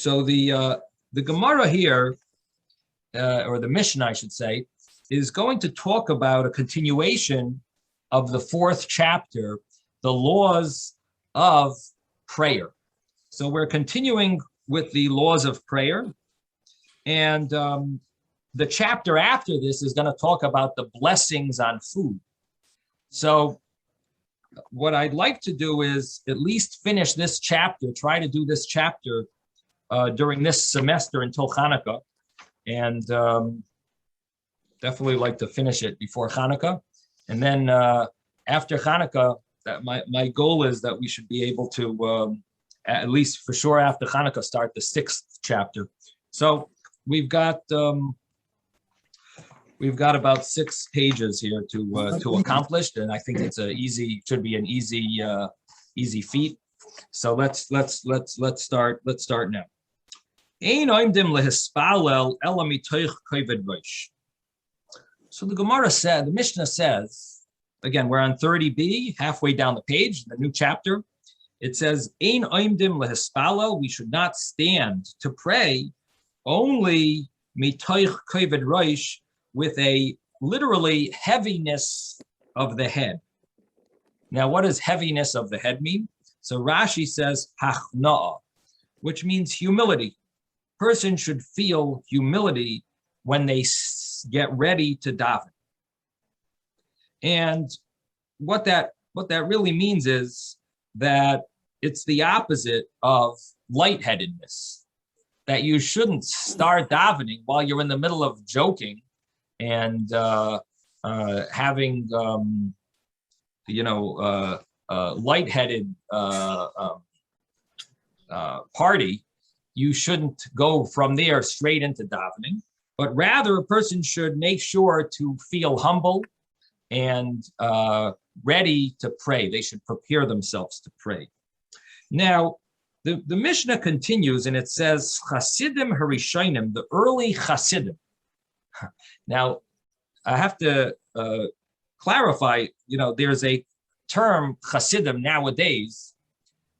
So the Gemara here, or the Mishnah, I should say, is going to talk about a continuation of the fourth chapter, the laws of prayer. So we're continuing with the laws of prayer. And the chapter after this is going to talk about the blessings on food. So what I'd like to do is at least finish this chapter, try to do this chapter during this semester until Hanukkah. And definitely like to finish it before Hanukkah. And then after Hanukkah, that my goal is that we should be able to, at least for sure after Hanukkah, start the sixth chapter. So we've got about 6 pages here to accomplish, and I think it's should be an easy feat. So let's start now. So the Gemara said, the Mishnah says, again, we're on 30b, halfway down the page, the new chapter. It says, Ein oimdim lehispalel, we should not stand to pray, only mitoich koved rosh, with a literally heaviness of the head. Now, what does heaviness of the head mean? So Rashi says, hachna'ah, which means humility. Person should feel humility when they get ready to daven. And what that really means is that it's the opposite of lightheadedness, that you shouldn't start davening while you're in the middle of joking and having lightheaded party. You shouldn't go from there straight into davening, but rather a person should make sure to feel humble and ready to pray. They should prepare themselves to pray. Now, the Mishnah continues and it says, Chasidim Harishonim, the early Chasidim. Now, I have to clarify, there's a term Chasidim nowadays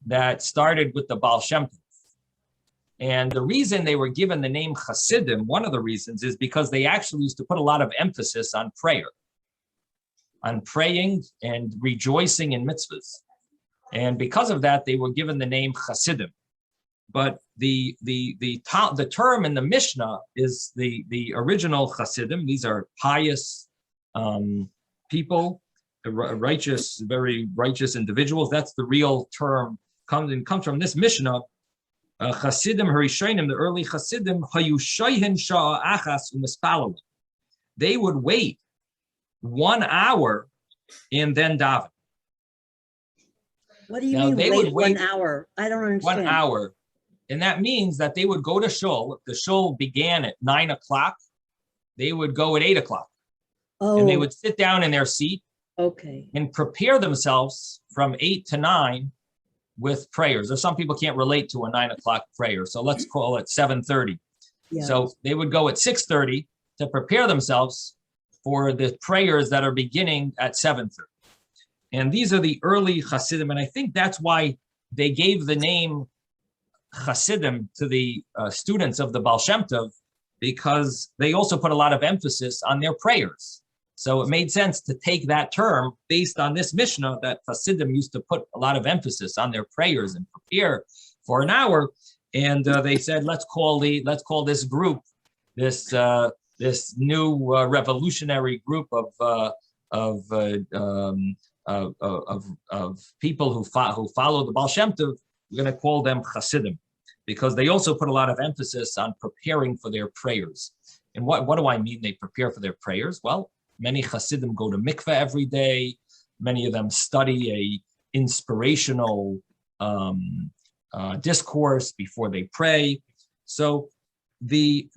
that started with the Baal Shem Tov. And the reason they were given the name Chasidim, one of the reasons, is because they actually used to put a lot of emphasis on prayer, on praying and rejoicing in mitzvahs. And because of that, they were given the name Chasidim. But the term in the Mishnah is the original Chasidim. These are pious people, righteous, very righteous individuals. That's the real term. Comes from this Mishnah. Chasidim Harishonim, the early Chasidim, hayushoyin sha'a achas u'mispalel. They would wait 1 hour and then daven. What do you mean wait 1 hour? I don't understand. 1 hour. And that means that they would go to shul. If the shul began at 9 o'clock, they would go at 8 o'clock. Oh. And they would sit down in their seat. Okay. And prepare themselves from 8 to 9 with prayers. Or some people can't relate to a 9 o'clock prayer, so let's call it 7:30. Yeah. So they would go at 6:30 to prepare themselves for the prayers that are beginning at 7:30. And these are the early Chasidim, and I think that's why they gave the name Chasidim to the students of the Baal Shem Tov, because they also put a lot of emphasis on their prayers. So it made sense to take that term based on this Mishnah that Chasidim used to put a lot of emphasis on their prayers and prepare for an hour. And they said, let's call this group, this new revolutionary group of people who follow the Baal Shem Tov. We're going to call them Chasidim, because they also put a lot of emphasis on preparing for their prayers. And what do I mean they prepare for their prayers? Well, many Chasidim go to mikveh every day. Many of them study a inspirational discourse before they pray. So the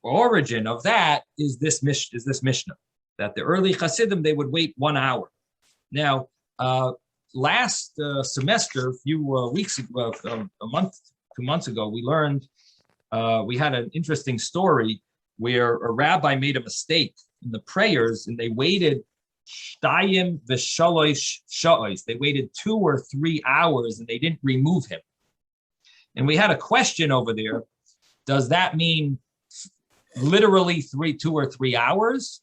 origin of that is this Mishnah, that the early Chasidim, they would wait 1 hour. Now, last semester, a few weeks ago, a month, 2 months ago, we learned, we had an interesting story where a rabbi made a mistake in the prayers, and they waited shtayim v'shalosh sha'os. They waited 2 or 3 hours, and they didn't remove him. And we had a question over there. Does that mean literally 2 or 3 hours?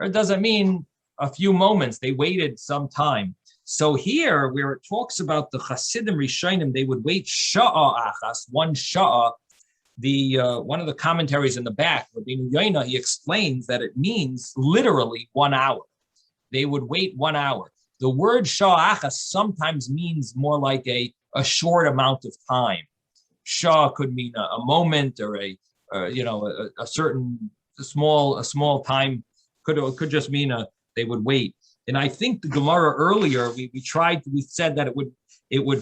Or does it mean a few moments? They waited some time. So here, where it talks about the Hasidim Rishonim, they would wait sha'ah achas, 1 sha'ah. One of the commentaries in the back, Rabbeinu Yoina, he explains that it means literally 1 hour. They would wait 1 hour. The word sha'ah achas sometimes means more like a short amount of time. Shah could mean a moment or a certain small time. Could just mean they would wait. And I think the Gemara earlier, we said that it would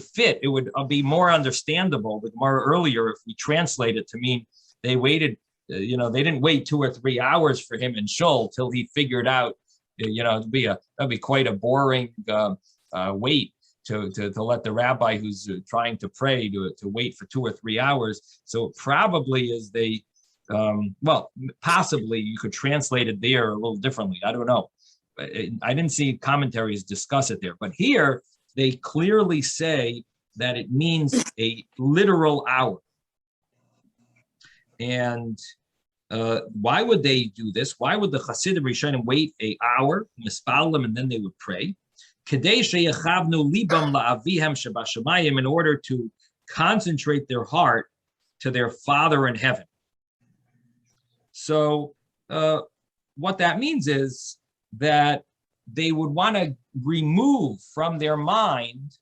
fit. It would be more understandable, the Gemara earlier, if we translate it to mean they waited, they didn't wait 2 or 3 hours for him in Shul till he figured out, that'd be quite a boring wait to let the rabbi who's trying to pray to wait for 2 or 3 hours. So probably is possibly you could translate it there a little differently. I don't know. I didn't see commentaries discuss it there, but here they clearly say that it means a literal hour. And why would they do this? Why would the Hasidim Rishonim wait an hour, mispalim, and then they would pray? In order to concentrate their heart to their Father in heaven. So what that means is that they would want to remove from their mind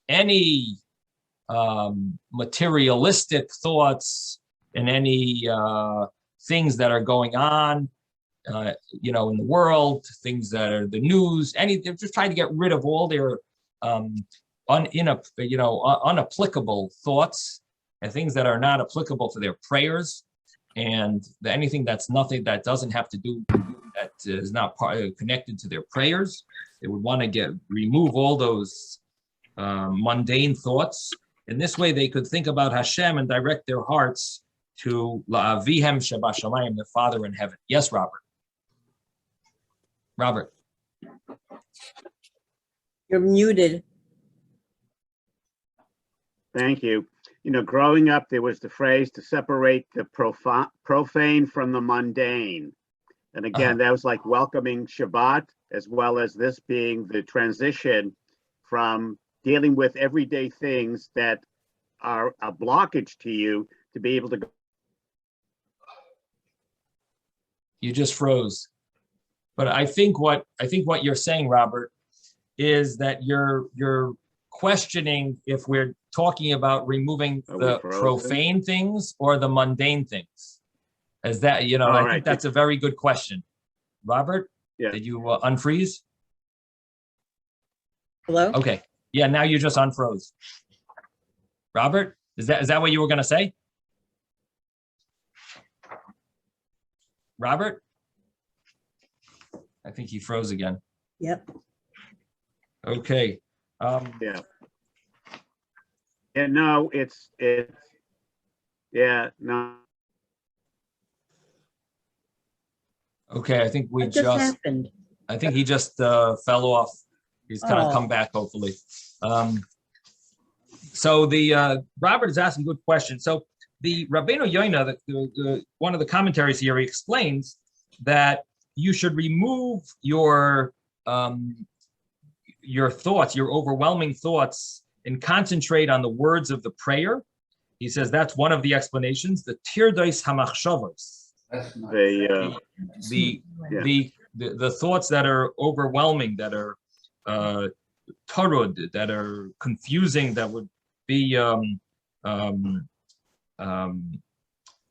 any materialistic thoughts and any things that are going on, in the world, things that are the news. They're just trying to get rid of all their unapplicable thoughts and things that are not applicable to their prayers, and anything that doesn't have to do, that is not connected to their prayers. They would want to remove all those mundane thoughts. In this way, they could think about Hashem and direct their hearts to La'avihem Shabashamayim, the Father in heaven. Yes, Robert. Robert. You're muted. Thank you. Growing up, there was the phrase to separate the profane from the mundane. And again, that was like welcoming Shabbat, as well as this being the transition from dealing with everyday things that are a blockage to you to be able to go. You just froze. But I think what you're saying, Robert, is that you're questioning if we're talking about removing the profane things or the mundane things. As that, I think that's a very good question. Robert, yeah. Did you unfreeze? Hello? Okay. Yeah, now you just unfroze. Robert, is that what you were going to say? Robert? I think he froze again. Yep. Okay. Yeah. And no, no. Okay, I think What just happened? I think he just fell off. He's kind of come back, hopefully. So the Robert is asking a good question. So the Rabbeinu Yoina, one of the commentaries here, he explains that you should remove your thoughts, your overwhelming thoughts, and concentrate on the words of the prayer. He says that's one of the explanations. The tirdos hamachshavos. The thoughts that are overwhelming, that are tarud, that are confusing, that would be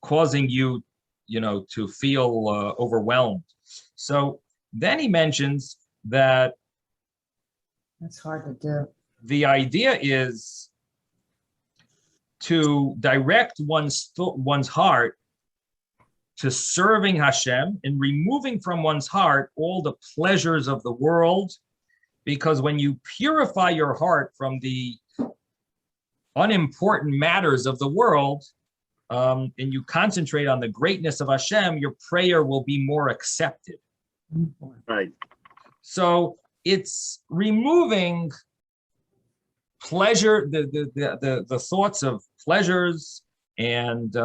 causing you, to feel overwhelmed. So then he mentions that that's hard to do. The idea is to direct one's heart to serving Hashem and removing from one's heart all the pleasures of the world, because when you purify your heart from the unimportant matters of the world, and you concentrate on the greatness of Hashem, your prayer will be more accepted. Right. So it's removing pleasure, the thoughts of pleasures and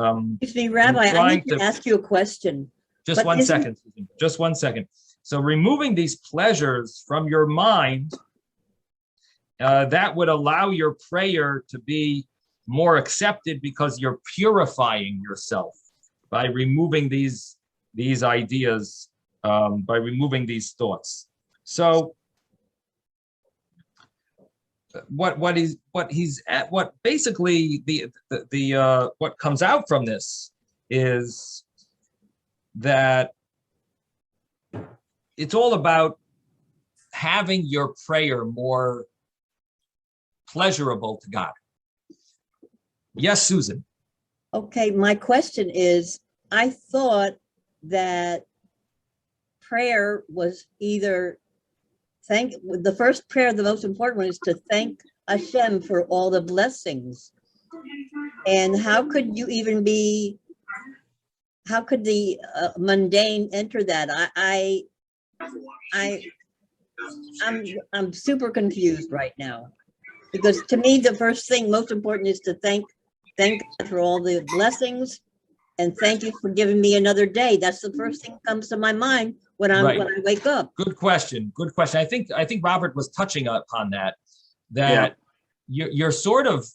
Excuse me, Rabbi, I trying need to to- ask you a question. just But one isn't- second, Susan, just 1 second. So removing these pleasures from your mind, that would allow your prayer to be more accepted because you're purifying yourself by removing these ideas, by removing these thoughts. So what basically what comes out from this is that it's all about having your prayer more pleasurable to God. Yes, Susan. Okay, my question is, I thought that prayer was either the first prayer, the most important one is to thank Hashem for all the blessings. And how could you even how could the mundane enter that? I'm super confused right now. Because to me, the first thing, most important, is to thank God for all the blessings, and thank you for giving me another day. That's the first thing that comes to my mind when Right. I wake up. Good question. Good question. I think Robert was touching upon that you're sort of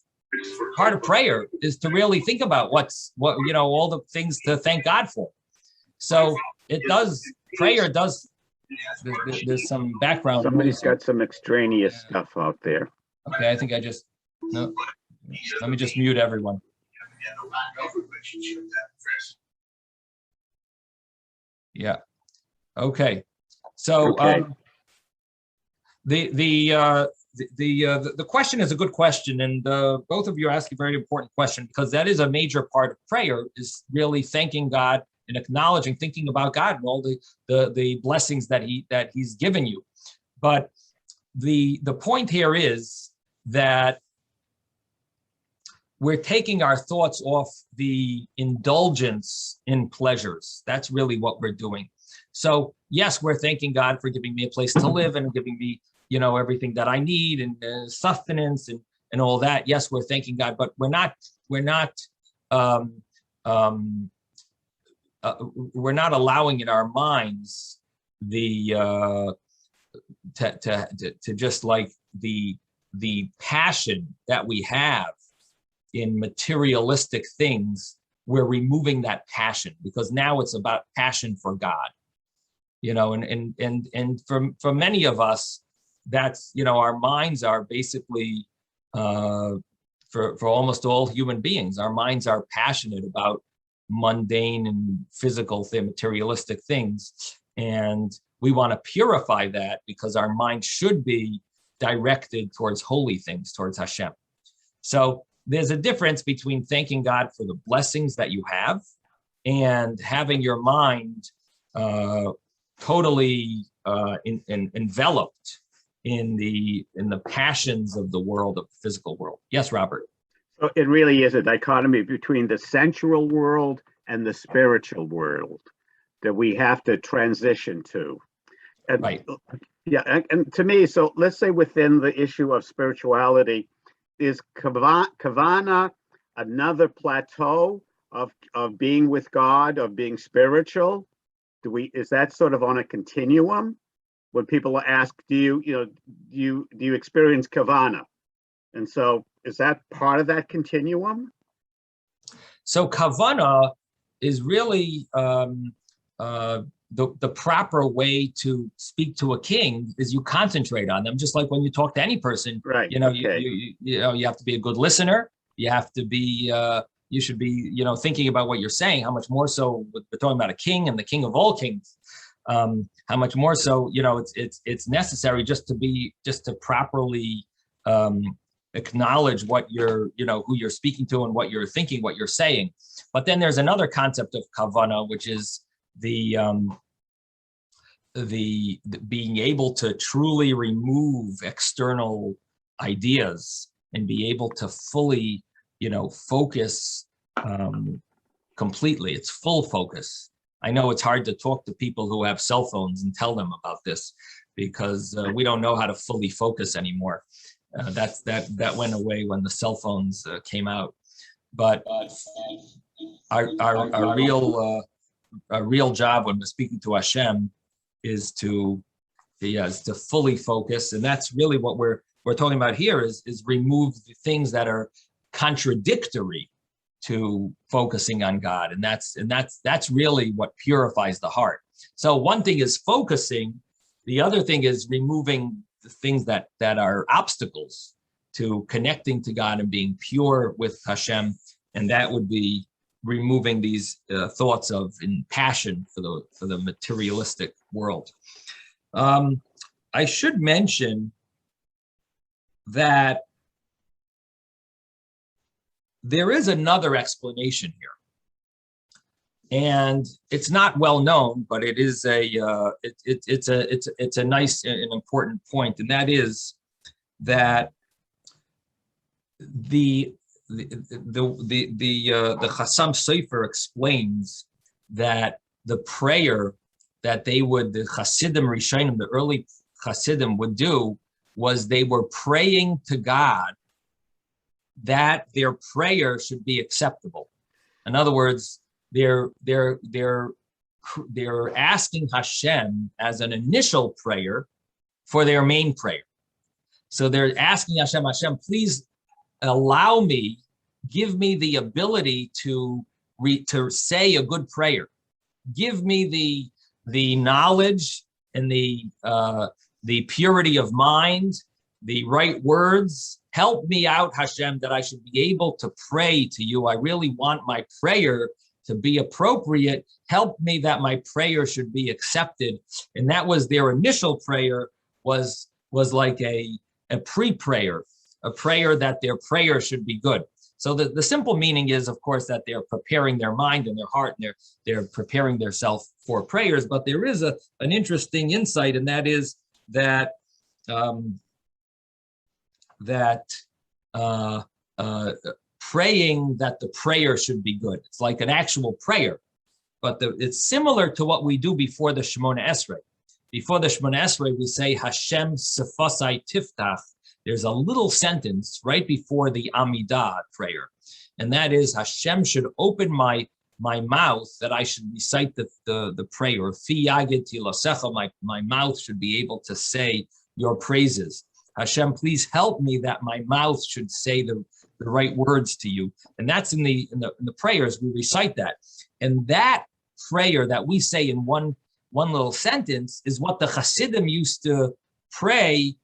part of prayer is to really think about all the things to thank God for. So prayer does, there's some background. Somebody's got some extraneous stuff out there. Okay, I think no, let me just mute everyone. Yeah. Okay. So Okay. the question is a good question, and both of you ask a very important question, because that is a major part of prayer, is really thanking God and acknowledging, thinking about God and all the blessings that He's given you. But the point here is that we're taking our thoughts off the indulgence in pleasures. That's really what we're doing. So yes, we're thanking God for giving me a place to live and giving me, everything that I need and sustenance and all that. Yes, we're thanking God, but we're not allowing in our minds to just like the passion that we have in materialistic things. We're removing that passion, because now it's about passion for God, and for many of us, that's, our minds are basically, for almost all human beings, our minds are passionate about mundane and physical materialistic things. And we want to purify that, because our mind should be directed towards holy things, towards Hashem. So there's a difference between thanking God for the blessings that you have and having your mind totally enveloped in the passions of the world, of the physical world. Yes, Robert. So it really is a dichotomy between the sensual world and the spiritual world that we have to transition to. And, Right. Yeah, and to me, so let's say within the issue of spirituality, is Kavana another plateau of being with God, of being spiritual? Is that sort of on a continuum? When people ask, do you experience Kavana? And so is that part of that continuum? So kavana is really the proper way to speak to a king is you concentrate on them, just like when you talk to any person. Right. Okay. You have to be a good listener. You have to be you should be thinking about what you're saying. How much more so we're talking about a king and the king of all kings. How much more so it's necessary just to properly acknowledge what you're who you're speaking to and what you're thinking, what you're saying. But then there's another concept of kavana, which is the being able to truly remove external ideas and be able to fully focus completely. It's full focus. I know it's hard to talk to people who have cell phones and tell them about this, because we don't know how to fully focus anymore. That went away when the cell phones came out. But our real job when we're speaking to Hashem is to fully focus, and that's really what we're talking about here is remove the things that are contradictory to focusing on God, and that's really what purifies the heart. So one thing is focusing, the other thing is removing the things that are obstacles to connecting to God and being pure with Hashem, and that would be removing these thoughts of in passion for the materialistic world. I should mention that there is another explanation here, and it's not well known, but it is it's a nice and important point, and that is that the Chassam Sofer explains that the prayer that the Hasidim Rishonim, the early Hasidim would do, was they were praying to God that their prayer should be acceptable. In other words, they're asking Hashem as an initial prayer for their main prayer. So they're asking Hashem, please allow me, give me the ability to say a good prayer. Give me the knowledge and the purity of mind, the right words. Help me out, Hashem, that I should be able to pray to you. I really want my prayer to be appropriate. Help me that my prayer should be accepted. And that was their initial prayer, was like a pre-prayer, a prayer that their prayer should be good. So the simple meaning is, of course, that they're preparing their mind and their heart, and they're preparing themselves for prayers. But there is an interesting insight, and that is that praying that the prayer should be good. It's like an actual prayer, but it's similar to what we do before the Shemona Esrei. Before the Shemona Esrei, we say Hashem Sefasai Tiftach. There's a little sentence right before the Amidah prayer, and that is Hashem should open my mouth that I should recite the prayer. Fi yagid tilasecha, my mouth should be able to say your praises. Hashem, please help me that my mouth should say the right words to you. And that's in the prayers, we recite that. And that prayer that we say in one little sentence is what the Hasidim used to pray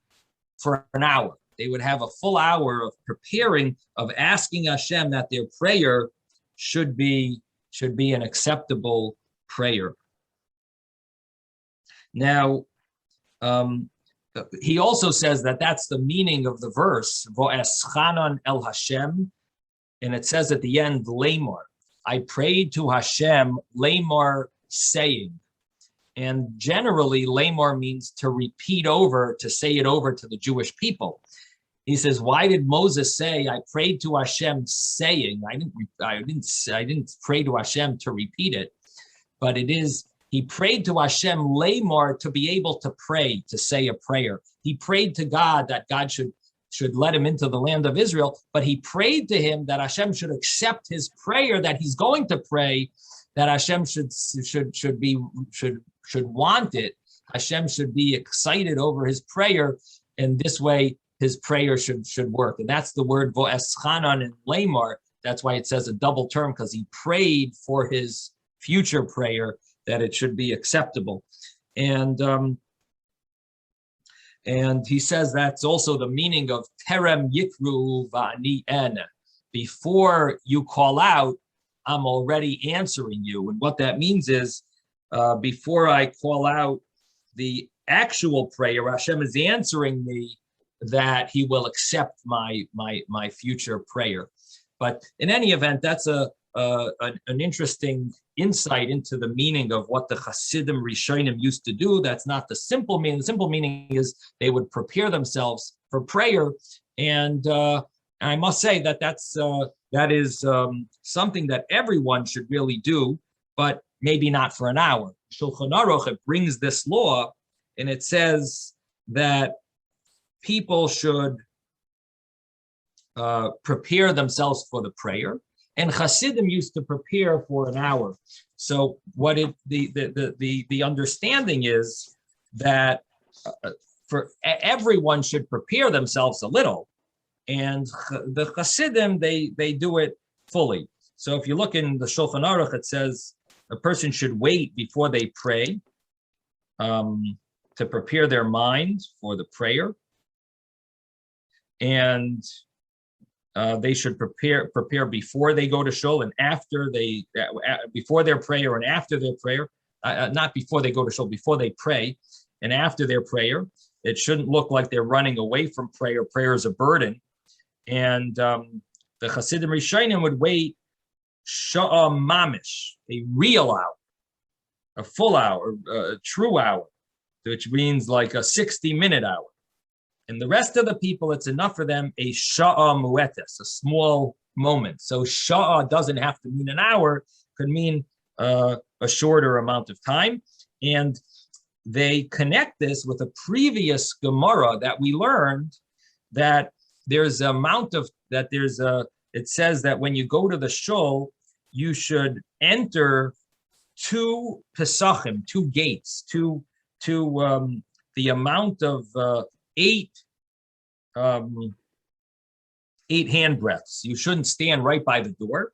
for an hour. They would have a full hour of preparing, of asking Hashem that their prayer should be an acceptable prayer. Now, he also says that that's the meaning of the verse, Vo'eschanan el Hashem, and it says at the end, Lamar. I prayed to Hashem, Lamar, saying. And generally, Lamar means to repeat over, to say it over to the Jewish people. He says, why did Moses say, I prayed to Hashem saying? I didn't pray to Hashem to repeat it, but it is, he prayed to Hashem Lamar to be able to pray, to say a prayer. He prayed to God that God should let him into the land of Israel, but he prayed to him that Hashem should accept his prayer that he's going to pray, that Hashem should want it. Hashem should be excited over his prayer, and this way his prayer should work. And that's the word vo'eschanan and lamar. That's why it says a double term, because he prayed for his future prayer that it should be acceptable. And he says that's also the meaning of terem yikru va'ani en. Before you call out, I'm already answering you. And what that means is, before I call out the actual prayer, Hashem is answering me that he will accept my future prayer. But in any event, that's an interesting insight into the meaning of what the Hasidim Rishonim used to do. That's not the simple meaning. The simple meaning is they would prepare themselves for prayer. And I must say that that is something that everyone should really do, but maybe not for an hour. Shulchan Aruch, it brings this law, and it says that people should prepare themselves for the prayer, and Hasidim used to prepare for an hour. So what the understanding is that for everyone should prepare themselves a little, and the Hasidim they do it fully. So if you look in the Shulchan Aruch, it says a person should wait before they pray to prepare their mind for the prayer, and they should prepare before they go to shul and after before their prayer and after their prayer, not before they go to shul, before they pray and after their prayer. It shouldn't look like they're running away from prayer. Prayer is a burden, and the Hasidim Rishonim would wait sha'ah mamish, a real hour, a full hour, a true hour, which means like a 60-minute hour. And the rest of the people, it's enough for them a sha'ah muetes, a small moment. So sha'ah doesn't have to mean an hour, could mean a shorter amount of time. And they connect this with a previous Gemara that we learned that there's an amount of, that there's a, it says that when you go to the shul, you should enter 2 pesachim, 2 gates, the amount of 8 hand breaths. You shouldn't stand right by the door.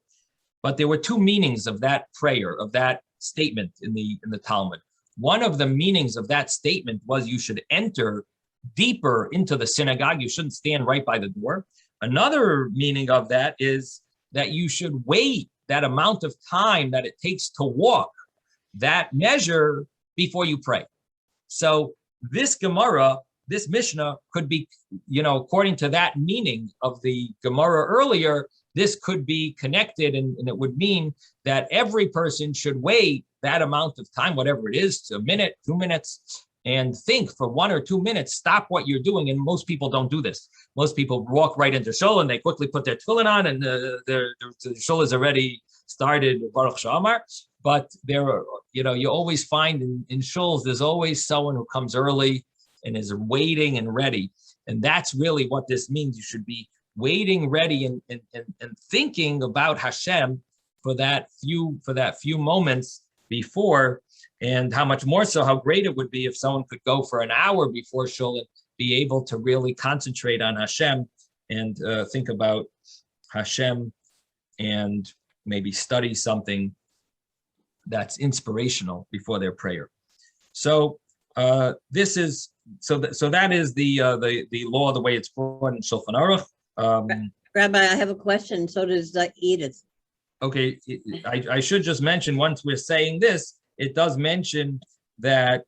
But there were 2 meanings of that prayer, of that statement in the Talmud. One of the meanings of that statement was you should enter deeper into the synagogue. You shouldn't stand right by the door. Another meaning of that is that you should wait that amount of time that it takes to walk that measure before you pray. So this Gemara, this Mishnah could be, according to that meaning of the Gemara earlier, this could be connected, and it would mean that every person should wait that amount of time, whatever it is, a minute, 2 minutes, and think for 1 or 2 minutes, stop what you're doing. And most people don't do this. Most people walk right into shul and they quickly put their tefillin on, and the shul is already started, Baruch Shamar. But there are, you always find in shuls, there's always someone who comes early and is waiting and ready. And that's really what this means. You should be waiting, ready, and thinking about Hashem for that few moments before. And how much more so, how great it would be if someone could go for an hour before shul and be able to really concentrate on Hashem and think about Hashem and maybe study something that's inspirational before their prayer. So that is the law, the way it's brought in Shulchan Aruch. Rabbi, I have a question. So does Edith. Okay, I should just mention, once we're saying this, it does mention that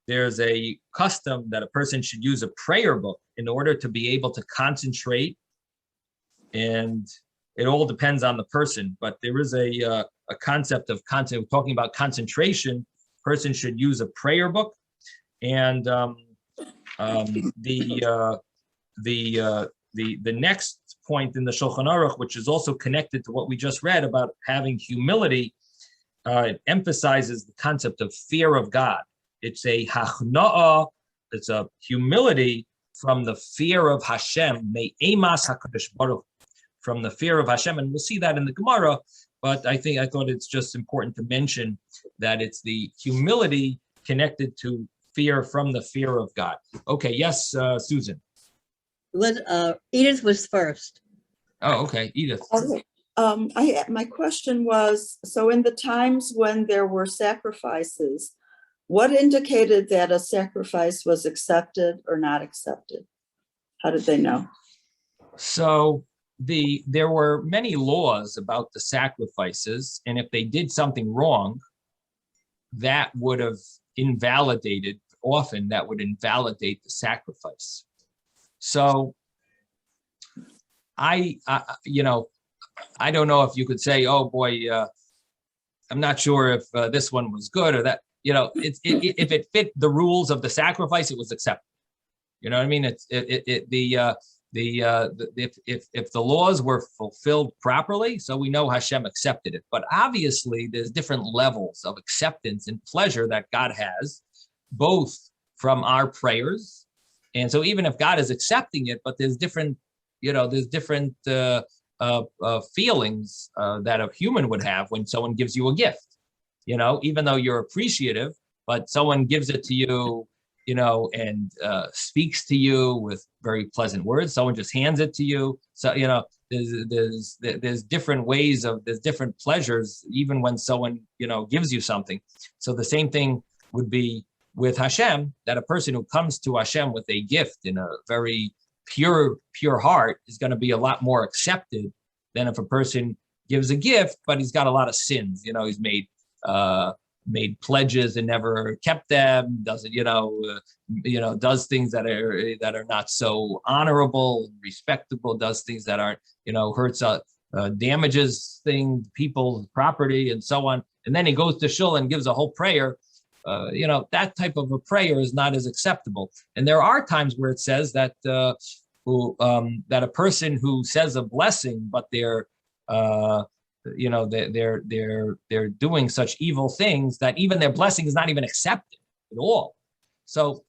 there's a custom that a person should use a prayer book in order to be able to concentrate, and it all depends on the person. But there is a concept of talking about concentration. Person should use a prayer book, and the next point in the Shulchan Aruch, which is also connected to what we just read about having humility, it emphasizes the concept of fear of God. It's a hachna'ah, it's a humility from the fear of Hashem, me'emas HaKadosh Baruch, from the fear of Hashem. And we'll see that in the Gemara, but I thought it's just important to mention that it's the humility connected to fear from the fear of God. Okay, yes, Susan. Edith was first. Oh, okay, Edith. Okay. My question was, so in the times when there were sacrifices, what indicated that a sacrifice was accepted or not accepted? How did they know? So there were many laws about the sacrifices, and if they did something wrong, that would have invalidated the sacrifice. So I don't know if you could say, oh boy, I'm not sure if this one was good or that. If it fit the rules of the sacrifice, it was accepted. You know what I mean? If the laws were fulfilled properly, so we know Hashem accepted it. But obviously, there's different levels of acceptance and pleasure that God has, both from our prayers. And so even if God is accepting it, but there's different there's different feelings that a human would have when someone gives you a gift. Even though you're appreciative, but someone gives it to you, and speaks to you with very pleasant words. Someone just hands it to you. So, there's different ways there's different pleasures, even when someone, gives you something. So the same thing would be with Hashem, that a person who comes to Hashem with a gift in a very pure heart is going to be a lot more accepted than if a person gives a gift, but he's got a lot of sins. He's made pledges and never kept them, doesn't, does things that are not so honorable, respectable, does things that aren't, hurts, damages people's property and so on. And then he goes to shul and gives a whole prayer. That type of a prayer is not as acceptable. And there are times where it says that that a person who says a blessing, but they're doing such evil things that even their blessing is not even accepted at all. So,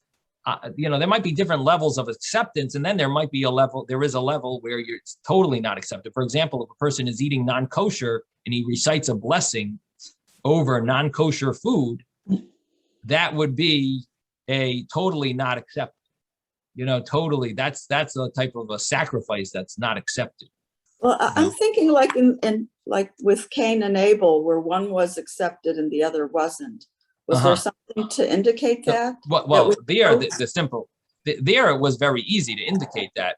there might be different levels of acceptance, and then there is a level where you're totally not accepted. For example, if a person is eating non-kosher and he recites a blessing over non-kosher food, that would be a totally not accepted. Totally, that's a type of a sacrifice that's not accepted. Well, I'm thinking like in like with Cain and Abel, where one was accepted and the other wasn't. Was there something to indicate that? Well, there it was very easy to indicate that.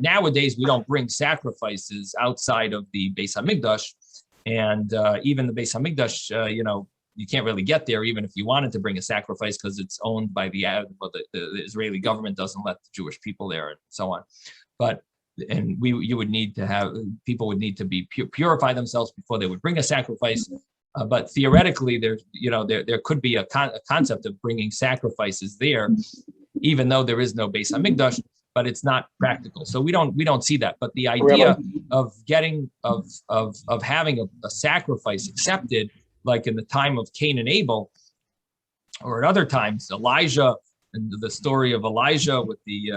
Nowadays, we don't bring sacrifices outside of the Beis Hamikdash, and even the Beis Hamikdash, you can't really get there even if you wanted to bring a sacrifice, because it's owned by the Israeli government doesn't let the Jewish people there and so on. But people would need to be purify themselves before they would bring a sacrifice. But theoretically, there could be a concept of bringing sacrifices there, even though there is no Beis Hamikdash, but it's not practical. So we don't see that. But the idea of having a sacrifice accepted, like in the time of Cain and Abel, or at other times, Elijah, and the story of Elijah with the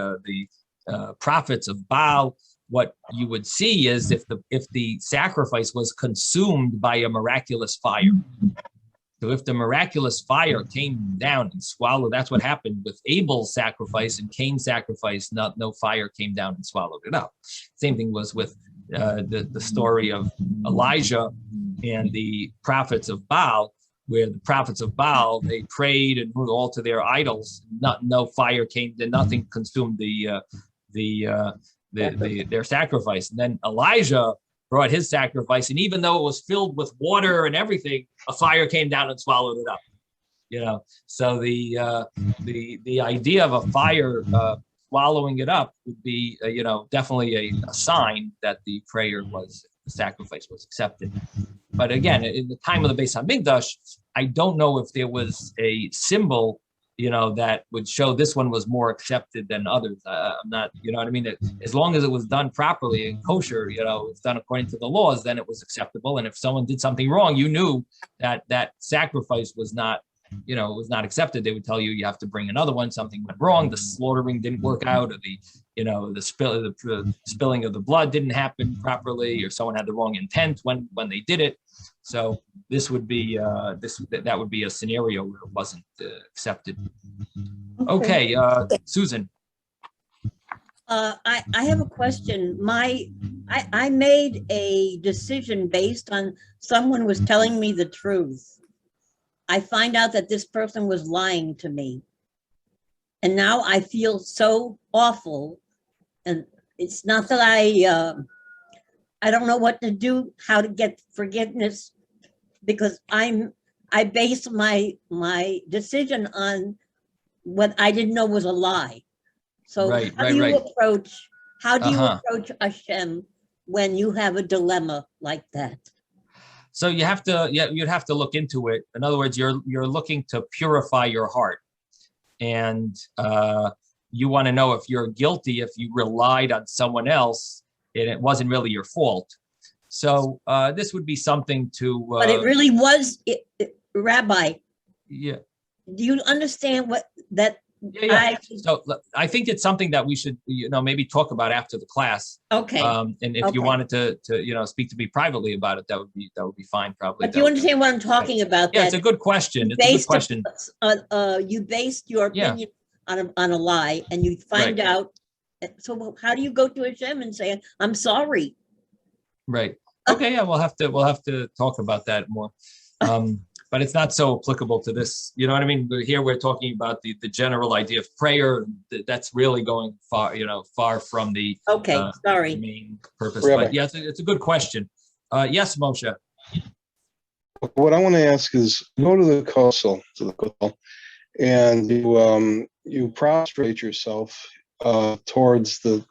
prophets of Baal, what you would see is if the sacrifice was consumed by a miraculous fire. So if the miraculous fire came down and swallowed, that's what happened with Abel's sacrifice and Cain's sacrifice. No fire came down and swallowed it up. Same thing was with the story of Elijah and the prophets of Baal, where the prophets of Baal, they prayed and moved all to their idols. No fire came, nothing consumed their sacrifice. And then Elijah brought his sacrifice, and even though it was filled with water and everything, a fire came down and swallowed it up. So the idea of a fire swallowing it up would be definitely a sign that the sacrifice was accepted. But again, in the time of the Beis Hamikdash, I don't know if there was a symbol that would show this one was more accepted than others. I'm not, what I mean? As long as it was done properly and kosher, it's done according to the laws, then it was acceptable. And if someone did something wrong, you knew that sacrifice was not accepted. They would tell you have to bring another one. Something went wrong. The slaughtering didn't work out, or the spilling of the blood didn't happen properly, or someone had the wrong intent when they did it. So this would be that would be a scenario where it wasn't accepted. Okay, Susan. I have a question. I made a decision based on someone was telling me the truth. I find out that this person was lying to me, and now I feel so awful. And it's not that I don't know what to do, how to get forgiveness, because I base my decision on what I didn't know was a lie. So how do you approach Hashem when you have a dilemma like that? So you'd have to look into it. In other words, you're looking to purify your heart, and you want to know if you're guilty if you relied on someone else and it wasn't really your fault. So this would be something to. But it really was, Rabbi. Yeah. Do you understand Yeah. So I think it's something that we should, maybe talk about after the class. Okay, And if you Okay. wanted to speak to me privately about it, that would be fine, probably. but do you understand what I'm talking about? Yeah, it's That a good question. you It's a good based question. you based your Yeah. opinion on a lie, and you find out. So how do you go to Hashem and say, "I'm sorry"? Right. Okay. Yeah, we'll have to talk about that more. But it's not so applicable to this. You know what I mean? Here we're talking about the general idea of prayer. That's really going far from the Okay, sorry. main purpose. Rabbi. But yeah, it's a good question. Yes, Moshe. What I want to ask is, go to the kotel, and you prostrate yourself towards the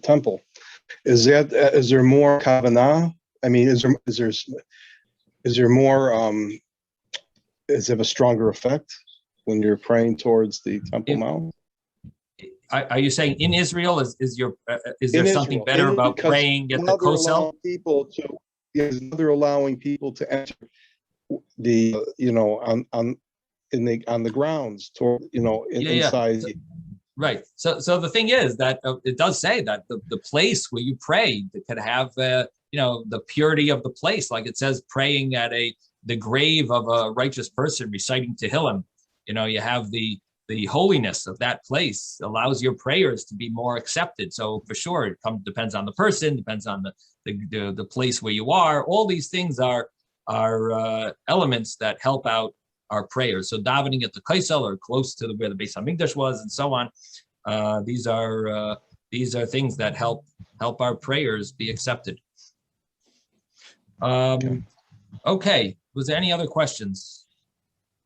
temple. Is there more kavanah? I mean, is there more? Is it a stronger effect when you're praying towards the Temple Mount? Are you saying in Israel is there something Israel, better about because praying at the now they're kosel? allowing people to, yes, they're allowing people to enter the on the grounds toward inside. Right. So the thing is that it does say that the place where you pray could have the purity of the place, like it says praying at the grave of a righteous person reciting Tehillim. You have the holiness of that place allows your prayers to be more accepted. So for sure, it depends on the person, depends on the place where you are. All these things are elements that help out our prayers. So davening at the Kaisel or close to where the Beis Hamikdash was, and so on. These are things that help our prayers be accepted. Okay. Was there any other questions?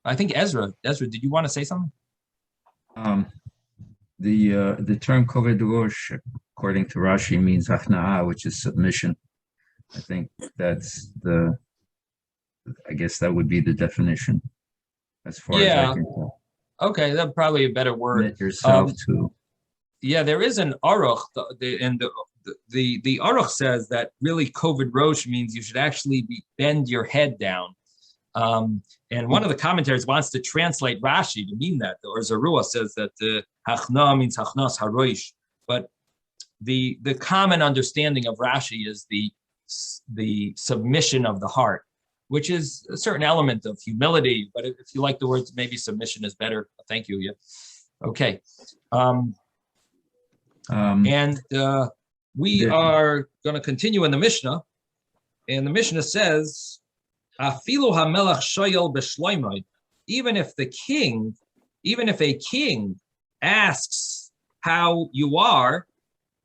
I think Ezra, did you want to say something? The term Koved Rosh, according to Rashi, means Achna'ah, which is submission. I think I guess that would be the definition, as far as I can tell. Okay, that's probably a better word. Commit yourself to. Yeah, there is an aruch, and the aruch says that really Koved Rosh means you should actually bend your head down. And one of the commentaries wants to translate Rashi to mean that, or Zarua says that Hachna means Hachnas Haroish. But the common understanding of Rashi is the submission of the heart, which is a certain element of humility. But if you like the words, maybe submission is better. Thank you. Yeah. Okay. And we are going to continue in the Mishnah, and the Mishnah says, "Afilu hamelach shoyel b'shloimai." Even if a king asks how you are,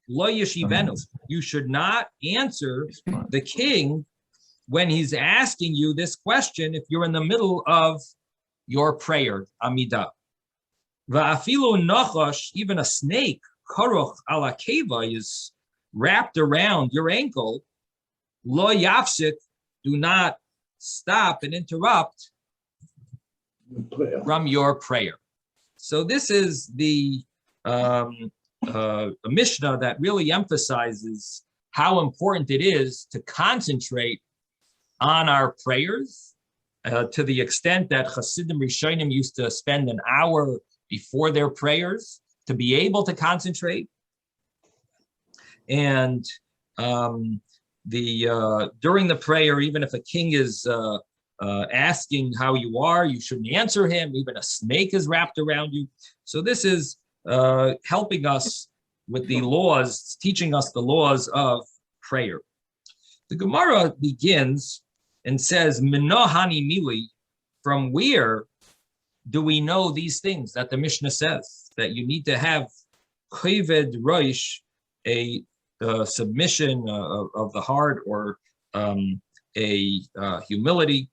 lo yeshivenu, you should not answer the king when he's asking you this question if you're in the middle of your prayer, Amidah. Va'afilu nachash, even a snake, karoch ala keva, is wrapped around your ankle, lo yafsik, do not stop and interrupt from your prayer. So this is the a Mishnah that really emphasizes how important it is to concentrate on our prayers, to the extent that Hasidim Rishonim used to spend an hour before their prayers to be able to concentrate. And during the prayer, even if a king is asking how you are, you shouldn't answer him. Even a snake is wrapped around you. So this is helping us with the laws, teaching us the laws of prayer. The Gemara begins and says, "Minohani mili," from where do we know these things that the Mishnah says? That you need to have Koved Rosh, a submission of the heart, or a humility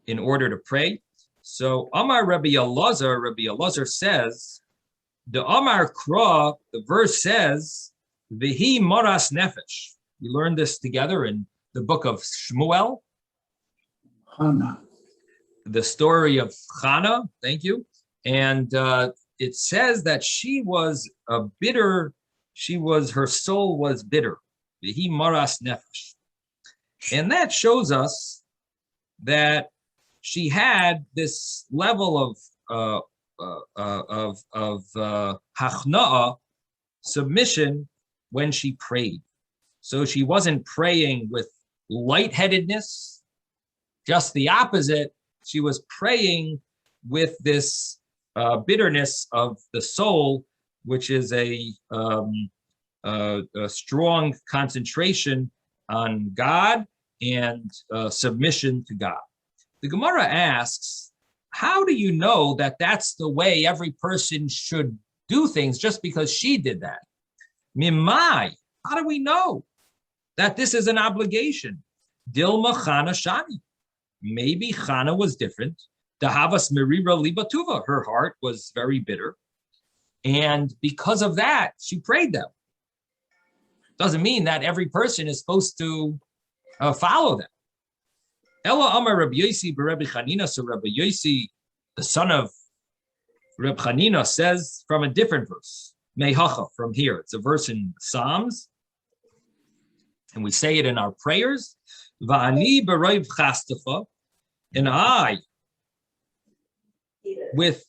in order to pray. So Amar Rabbi Elazar says, the Amar Kra, the verse says, Vihi Moras Nefesh. We learned this together in the book of Shmuel. Hannah. The story of Hannah, thank you. And it says that her soul was bitter. Vihi Moras Nefesh. And that shows us that she had this level hachna'ah, submission, when she prayed. So she wasn't praying with lightheadedness, just the opposite. She was praying with this bitterness of the soul, which is a strong concentration on God and submission to God. The Gemara asks, how do you know that that's the way every person should do things just because she did that? Mimai, how do we know that this is an obligation? Dilma Chana Shani. Maybe Chana was different. Dahavas Merira Libatuva. Her heart was very bitter. And because of that, she prayed them. Doesn't mean that every person is supposed to follow them. Ella Amar Rabbi Yosi Rabbi Chanina. So Rabbi Yosi, the son of Rabbi Chanina, says from a different verse. Mehacha, from here. It's a verse in Psalms. And we say it in our prayers. Va'ani b'roiv chastafa. And I, with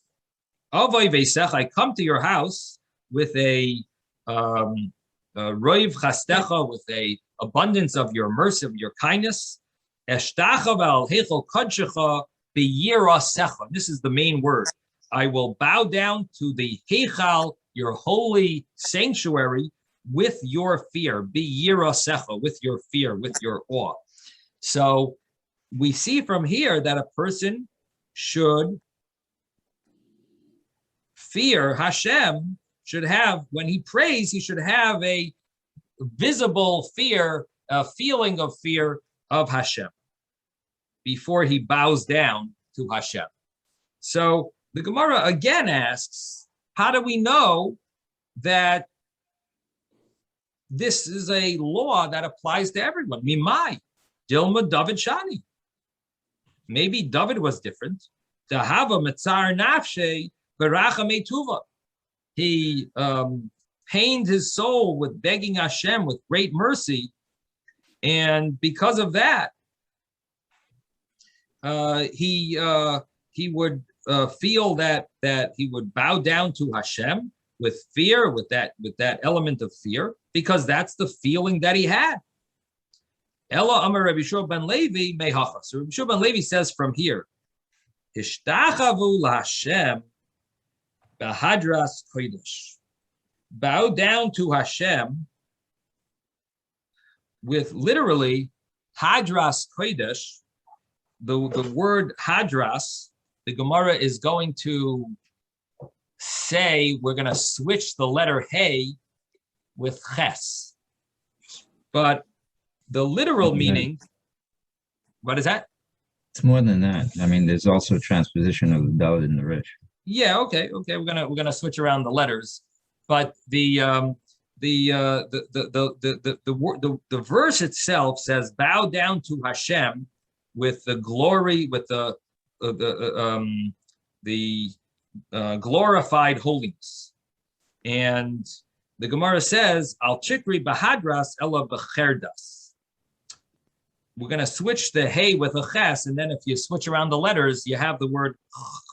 Avay Vesech, I come to your house with a roiv chastecha, with a abundance of your mercy, of your kindness. Eshtacha v'al heichol kodshecha b'yirasecha. This is the main word. I will bow down to the heichal, your holy sanctuary, with your fear. B'yirasecha, with your fear, with your awe. So we see from here that a person should fear Hashem, should have, when he prays, he should have a visible fear, a feeling of fear of Hashem before he bows down to Hashem. So the Gemara again asks, how do we know that this is a law that applies to everyone? Mimai, Dilma David Shani. Maybe David was different. Dahava Matzar Nafshe Baracha Metuva. He pained his soul with begging Hashem with great mercy, and because of that, he would feel that he would bow down to Hashem with fear, with that element of fear, because that's the feeling that he had. Ella Amar Rabbi Shua ben Levi mehacha. So Rabbi Shua ben Levi says from here, Hishtachavu laHashem bahadras kodesh. Bow down to Hashem with literally hadras kodesh. The word hadras, the Gemara is going to say we're going to switch the letter hey with ches. But the literal meaning, what is that? It's more than that. I mean, there's also transposition of the Dalet and the Rosh. Yeah, okay. We're gonna switch around the letters, but the verse itself says, "Bow down to Hashem with the glory, with the glorified holiness," and the Gemara says, "Al chikri bahadras ela becherdas." We're going to switch the hey with a ches, and then if you switch around the letters, you have the word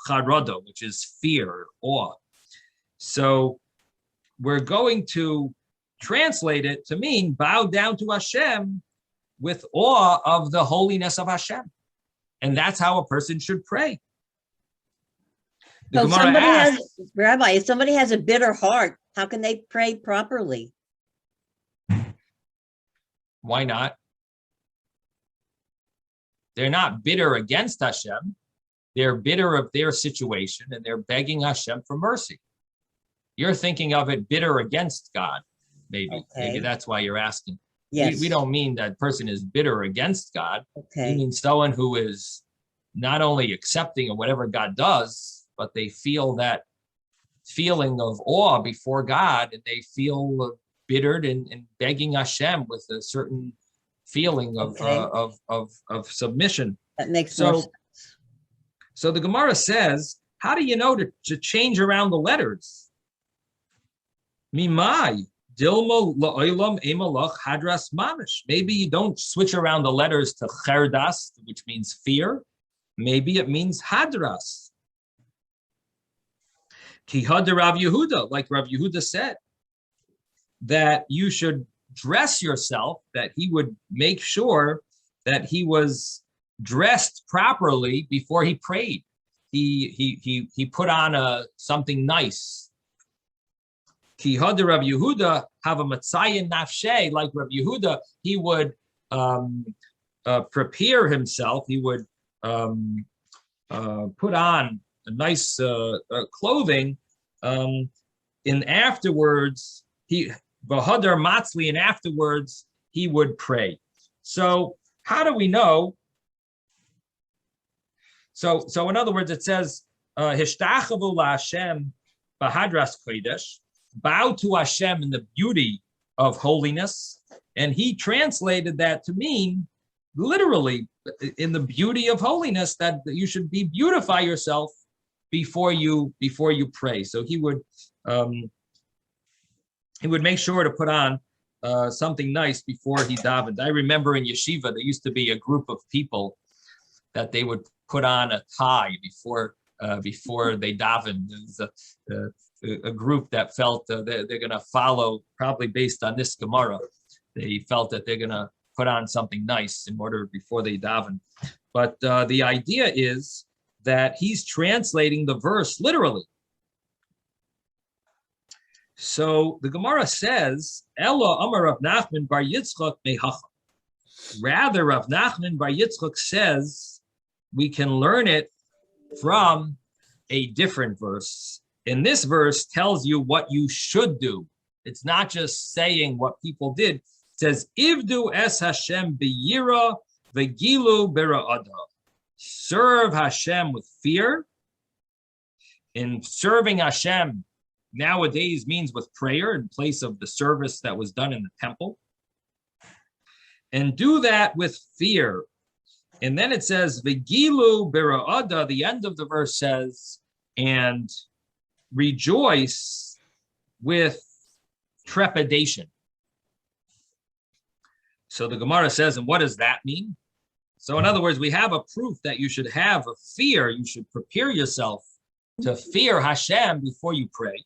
charada, which is fear, awe. So we're going to translate it to mean bow down to Hashem with awe of the holiness of Hashem. And that's how a person should pray. So Rabbi, if somebody has a bitter heart, how can they pray properly? Why not? They're not bitter against Hashem. They're bitter of their situation, and they're begging Hashem for mercy. You're thinking of it bitter against God, maybe. Okay. Maybe that's why you're asking. Yes. We don't mean that person is bitter against God. Okay. We mean someone who is not only accepting of whatever God does, but they feel that feeling of awe before God, and they feel bittered and begging Hashem with a certain feeling of submission. That makes more sense. So the Gemara says, how do you know to change around the letters? Mimai dilmo la'olam emalach hadras mamish. Maybe you don't switch around the letters to cherdas, which means fear. Maybe it means hadras. Kihad Rav Yehuda, like Rav Yehuda said, that you should dress yourself, that he would make sure that he was dressed properly before he prayed. He put on something nice. Kihad Rav Yehuda have a matzayin nafshe, like Rav Yehuda, he would prepare himself. He would put on a nice clothing, and afterwards he v'hadar matzli, and afterwards he would pray. So how do we know? So in other words, it says hishtachavu laHashem b'hadras kodesh, bow to Hashem in the beauty of holiness, and he translated that to mean literally in the beauty of holiness, that you should beautify yourself before you pray. So he would make sure to put on something nice before he davened. I remember in yeshiva there used to be a group of people that they would put on a tie before they davened. It was a group that felt they're going to follow, probably based on this Gemara. They felt that they're going to put on something nice in order before they daven. But the idea is that he's translating the verse literally. So the Gemara says, Ella Amar Rav Nachman bar Yitzchak mehacha. Rather, Rav Nachman bar Yitzchak says we can learn it from a different verse. And this verse tells you what you should do. It's not just saying what people did. It says, Ivdu es Hashem b'yira v'gilu bera'ada. Serve Hashem with fear. And serving Hashem nowadays means with prayer in place of the service that was done in the temple. And do that with fear. And then it says, V'gilu bera'ada, the end of the verse says, and rejoice with trepidation. So the Gemara says, and what does that mean? So in other words, we have a proof that you should have a fear. You should prepare yourself to fear Hashem before you pray.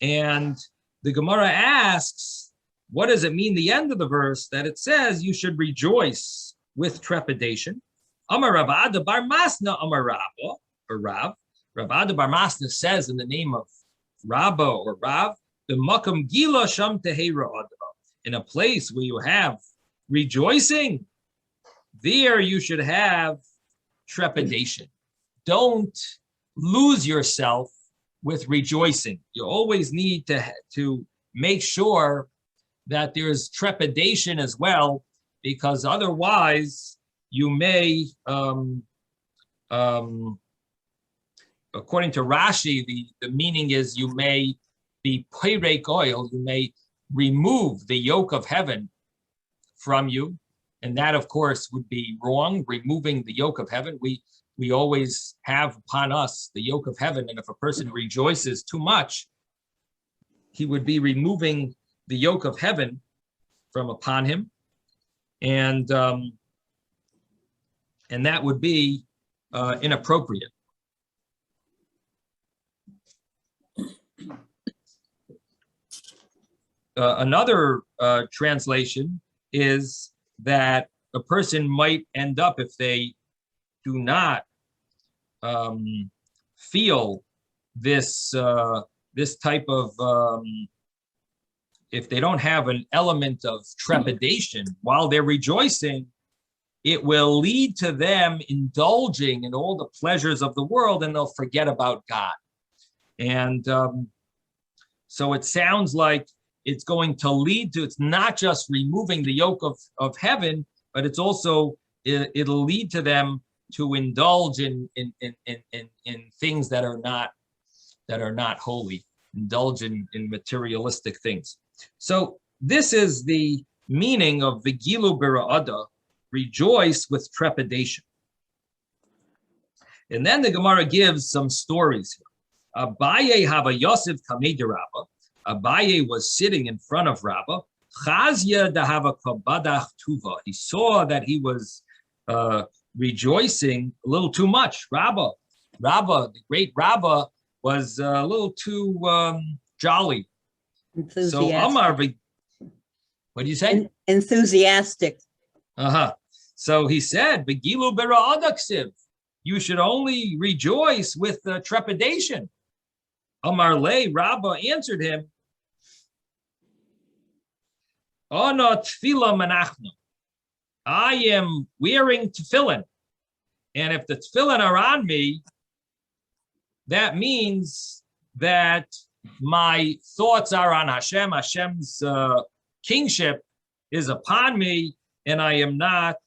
And the Gemara asks, what does it mean, the end of the verse, that it says you should rejoice with trepidation? Amar Rav Ada bar Masna Amar Rabba, or Rav. Rav Ada bar Masna says in the name of Rabba or Rav, the Makam Gila Sham Tehera Ada, in a place where you have rejoicing, there you should have trepidation. Don't lose yourself with rejoicing. You always need to make sure that there's trepidation as well, because otherwise you may, according to Rashi, the meaning is you may be pirek oil, you may remove the yoke of heaven from you. And that, of course, would be wrong, removing the yoke of heaven. We always have upon us the yoke of heaven. And if a person rejoices too much, he would be removing the yoke of heaven from upon him. And that would be inappropriate. Another translation is that a person might end up, if they do not feel this type of, if they don't have an element of trepidation while they're rejoicing, it will lead to them indulging in all the pleasures of the world, and they'll forget about God. And so it sounds like it's going to lead to, it's not just removing the yoke of heaven, but it's also, it'll lead to them to indulge in things that are not holy, indulge in materialistic things. So this is the meaning of Vigilu Bira'ada, rejoice with trepidation. And then the Gemara gives some stories here. Abaye hava Yosef kamei de Rabba. Abaye was sitting in front of Rabba. Chazya dahava kabadach tuva. He saw that he was rejoicing a little too much. Rabba, the great Rabba, was a little too jolly. So Enthusiastic. Amar, what do you say? Enthusiastic. So he said, "Begilu bera'adaksiv." You should only rejoice with trepidation. Amar le, Rabbah answered him, "Ana tefillah manachnu." I am wearing tefillin, and if the tefillin are on me, that means that my thoughts are on Hashem. Hashem's kingship is upon me, and I am not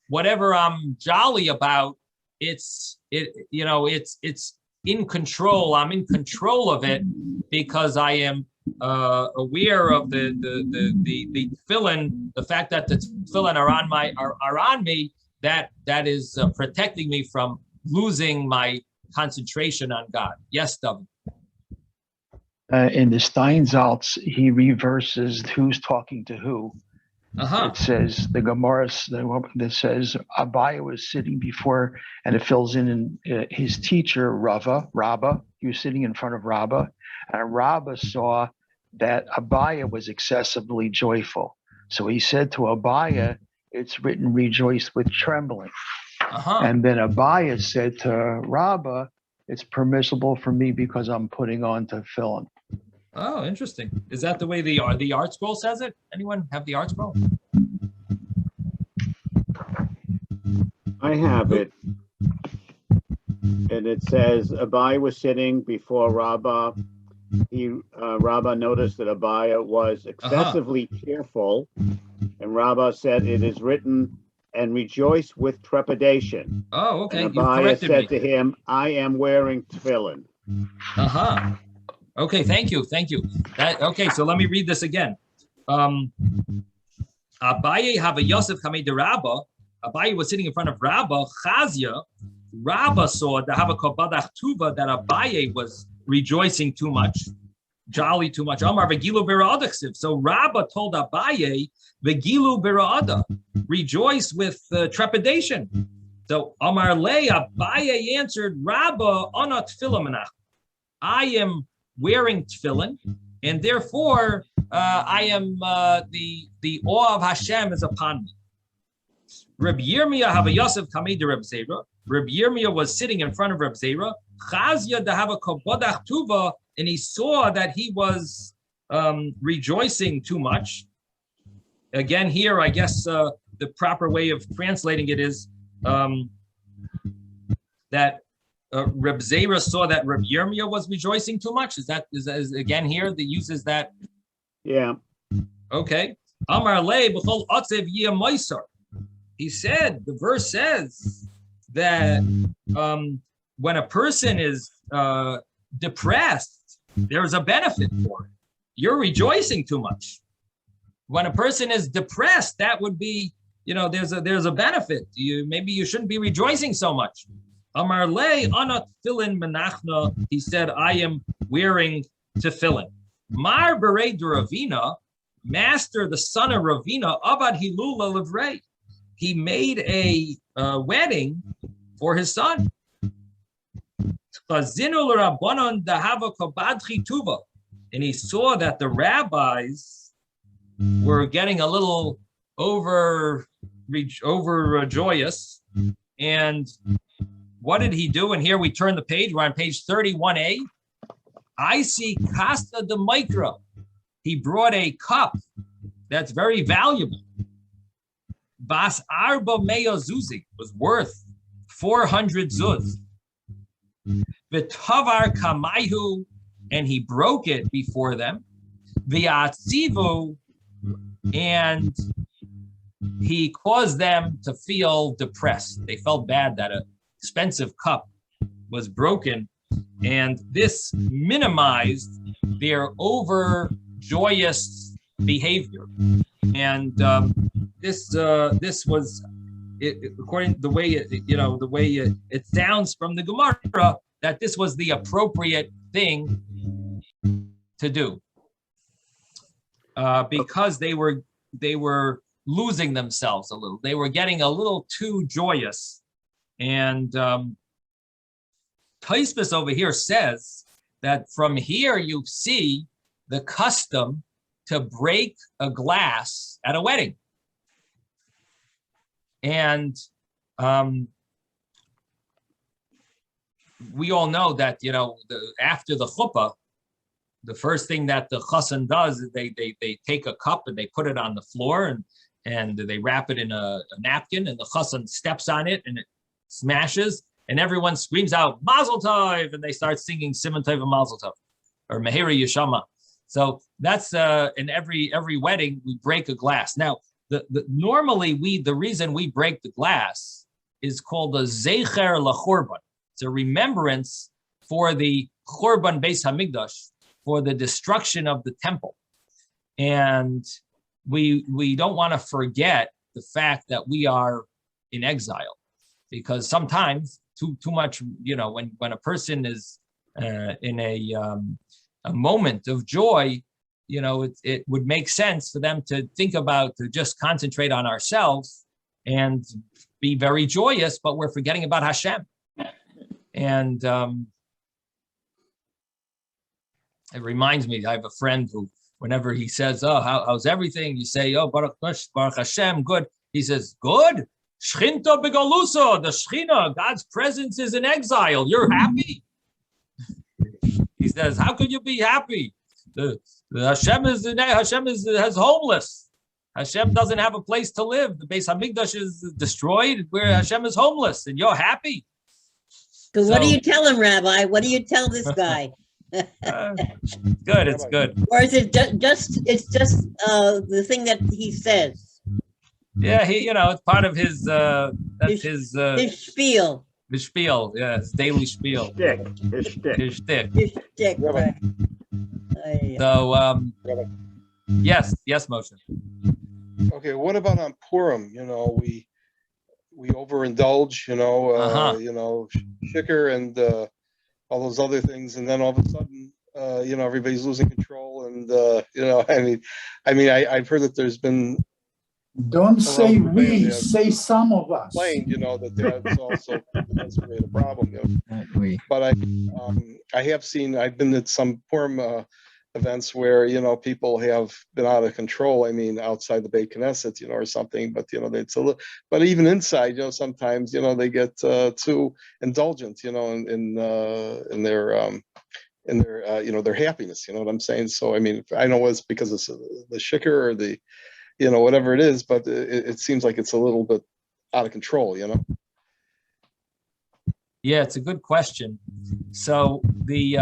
whatever I'm jolly about. It's in control. I'm in control of it because I am aware of the tefillin, the fact that the tefillin are on me. That is protecting me from losing my concentration on God. Yes, David. In the Steinsaltz, he reverses who's talking to who. It says, the Gemara that says Abaye was sitting before, and it fills in his teacher, Rabbah. He was sitting in front of Rabbah, and Rabbah saw that Abaye was excessively joyful. So he said to Abaye, it's written, rejoice with trembling. And then Abaye said to Rabbah, it's permissible for me because I'm putting on tefillin. Oh, interesting. Is that the way the art scroll says it? Anyone have the art scroll? I have it. And it says, Abaye was sitting before Rabbah. Rabbah noticed that Abaye was excessively cheerful. And Rabbah said, it is written, and rejoice with trepidation. Oh, okay. And You Abaye corrected said me. to him, I am wearing tefillin. Okay, thank you. Okay, so let me read this again. Abaye have a Yosef Kamei de Rabbah. Abaye was sitting in front of Rabbah. Chazia, Rabbah saw the Havakobadach Tuva that Abaye was rejoicing too much, jolly too much. Amar Vegilu Bera'adaksiv. So Rabbah told Abaye, Vegilu Bera'ada, rejoice with trepidation. So Amar Le, Abaye answered, Rabbah Ana tefillah manach. I am wearing tefillin, and therefore I am the awe of Hashem is upon me. Reb Yirmiyah have a Yosef Kamei de Reb Zera. Reb Yirmiyah was sitting in front of Reb Zera. Chazia de have a kobodach tuva, and he saw that he was rejoicing too much. Again, here I guess the proper way of translating it is that. Reb Zera saw that Reb Yirmiyah was rejoicing too much. Is again here that uses that? Yeah. Okay. Amar le b'chol atzev yeh moisar. He said, the verse says that when a person is depressed, there's a benefit for it. You're rejoicing too much. When a person is depressed, that would be, there's a benefit. Maybe you shouldn't be rejoicing so much. Amar le ana tefillin menachna. He said, I am wearing tefillin. Mar berei de Ravina, master, the son of Ravina, avad hilula livrei. He made a wedding for his son. And he saw that the rabbis were getting a little over joyous. And what did he do? And here we turn the page. We're on page 31a. I see Casta de Micra. He brought a cup that's very valuable. Bas Arba Meo Zuzi was worth 400 zuz. V'tavar Kamaihu, and he broke it before them. V'yatzivu, and he caused them to feel depressed. They felt bad that an expensive cup was broken, and this minimized their overjoyous behavior. And this was, according to the way it sounds from the Gemara, that this was the appropriate thing to do, because they were losing themselves a little. They were getting a little too joyous, and Tosfos over here says that from here you see the custom to break a glass at a wedding. And we all know that, after the chuppah, the first thing that the chassan does is they take a cup and they put it on the floor and they wrap it in a napkin, and the chassan steps on it and it smashes, and everyone screams out Mazel Tov, and they start singing Siman Tov and Mazel Tov or Mehera Yeshama. So that's in every wedding we break a glass. Now normally the reason we break the glass is called the Zecher LaChurban. It's a remembrance for the Churban Beis Hamikdash, for the destruction of the temple. And we don't want to forget the fact that we are in exile, because sometimes too much, when a person is in a moment of joy, it would make sense for them to to just concentrate on ourselves and be very joyous, but we're forgetting about Hashem. And it reminds me, I have a friend who, whenever he says, "Oh, how's everything?" You say, "Oh, Baruch Hashem, good." He says, "Good. Shchinta begaluso, the Shechina, God's presence is in exile. You're happy." He says, "How could you be happy? The Hashem has homeless. Hashem doesn't have a place to live. The Beis Hamikdash is destroyed, where Hashem is homeless, and you're happy." So what do you tell him, Rabbi? What do you tell this guy? Good, it's good. Or is it just the thing that he says? Yeah, it's part of his his spiel. His spiel, yeah, his daily spiel. His shtick. His shtick. His shtick, right. So yes, Moshe. Okay, what about on Purim? We overindulge, shikar and all those other things, and then all of a sudden, everybody's losing control, and I've heard that there's been. Don't say we, say some of us. That's also does create a problem. But I've been at some Purim events where people have been out of control. Outside the Beit Knesset, or something. But it's a little. But even inside, sometimes they get too indulgent, in their their happiness. You know what I'm saying? So I know it's because it's the shikar or the, whatever it is, but it seems like it's a little bit out of control. Yeah, it's a good question. So there's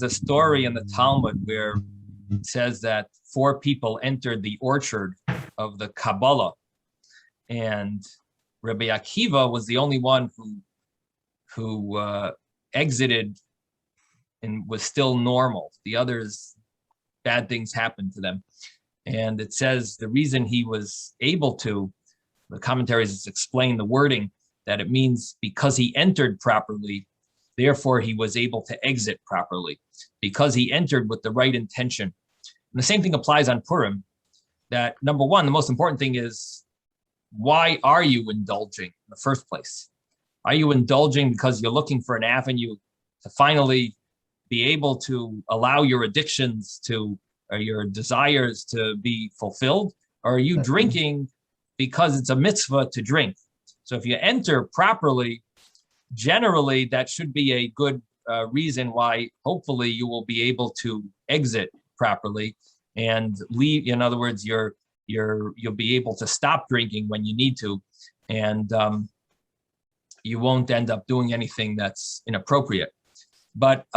a story in the Talmud where it says that 4 people entered the orchard of the Kabbalah, and Rabbi Akiva was the only one who exited and was still normal. The others, bad things happened to them. And it says the reason he was able to, the commentaries explain the wording, that it means because he entered properly, therefore he was able to exit properly, because he entered with the right intention. And the same thing applies on Purim, that number one, the most important thing is, why are you indulging in the first place? Are you indulging because you're looking for an avenue to finally be able to allow your addictions or your desires to be fulfilled? Or are you drinking because it's a mitzvah to drink? So if you enter properly, generally that should be a good reason why hopefully you will be able to exit properly and leave. In other words, you'll be able to stop drinking when you need to, and you won't end up doing anything that's inappropriate. But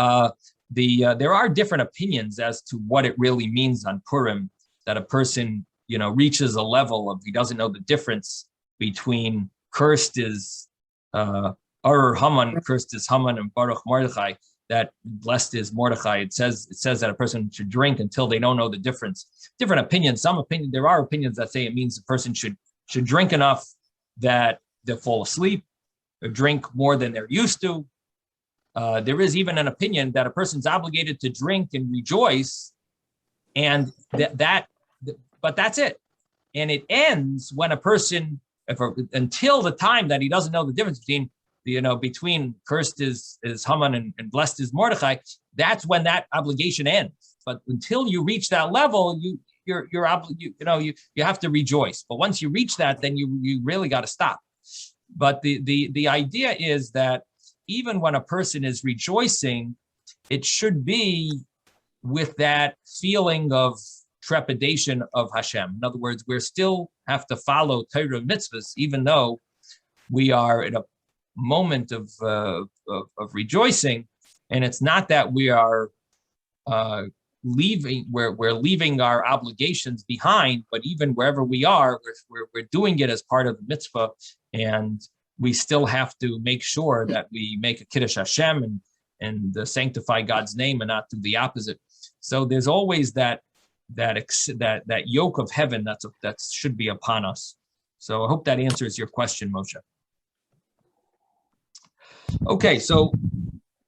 there are different opinions as to what it really means on Purim, that a person, reaches a level of, he doesn't know the difference between cursed is Arur Haman, cursed is Haman, and Baruch Mordechai, that blessed is Mordechai. It says that a person should drink until they don't know the difference. Different opinions. There are opinions that say it means a person should drink enough that they'll fall asleep, or drink more than they're used to. There is even an opinion that a person's obligated to drink and rejoice, and but that's it. And it ends when a person, until the time that he doesn't know the difference between between cursed is Haman and blessed is Mordechai, that's when that obligation ends. But until you reach that level, you have to rejoice. But once you reach that, then you really got to stop. But the idea is that even when a person is rejoicing, it should be with that feeling of trepidation of Hashem. In other words, we still have to follow Torah mitzvahs, even though we are in a moment of rejoicing, and it's not that we are we're leaving our obligations behind, but even wherever we are, we're doing it as part of the mitzvah, and we still have to make sure that we make a Kiddush Hashem and sanctify God's name and not do the opposite. So there's always that yoke of heaven that should be upon us. So I hope that answers your question, Moshe. Okay, so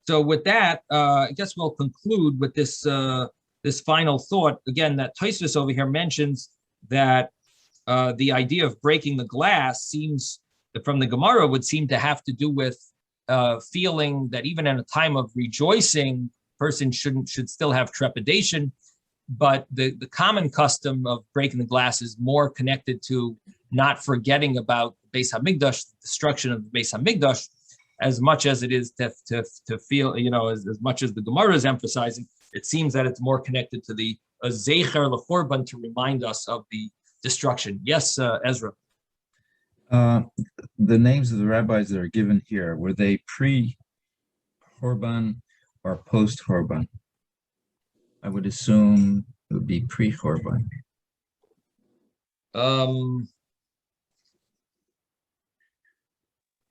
with that, I guess we'll conclude with this final thought. Again, that Tosfos over here mentions that the idea of breaking the glass seems, from the Gemara, would seem to have to do with feeling that even in a time of rejoicing, person should still have trepidation. But the common custom of breaking the glass is more connected to not forgetting about the Beis Hamikdash, the destruction of the Beis Hamikdash, as much as it is to feel, as much as the Gemara is emphasizing, it seems that it's more connected to the Zecher L'Chorban, to remind us of the destruction. Yes, Ezra. The names of the rabbis that are given here, were they pre-Horban or post-Horban? I would assume it would be pre-Horban.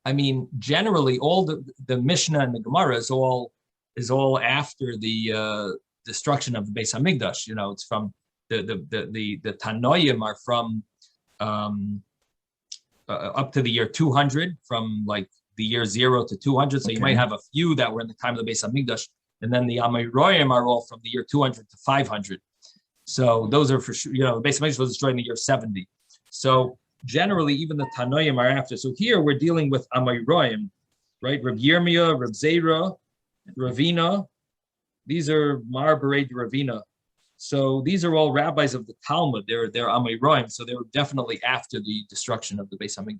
I mean, generally, all the Mishnah and the Gemara is all after the destruction of the Beis Hamikdash. It's from the Tanoim are from up to the year 200, from like the year 0 to 200. So you might have a few that were in the time of the Beis Hamikdash, and then the Amoraim are all from the year 200 to 500. So those are for sure. The Beis Hamikdash was destroyed in the year 70. So generally, even the Tanoim are after. So here we're dealing with Amoraim, right? Reb Yirmiyah, Reb Zera, Ravina. These are Mar Bered Ravina. So these are all rabbis of the Talmud. They're Amoraim. So they were definitely after the destruction of the Beis Hamikdash.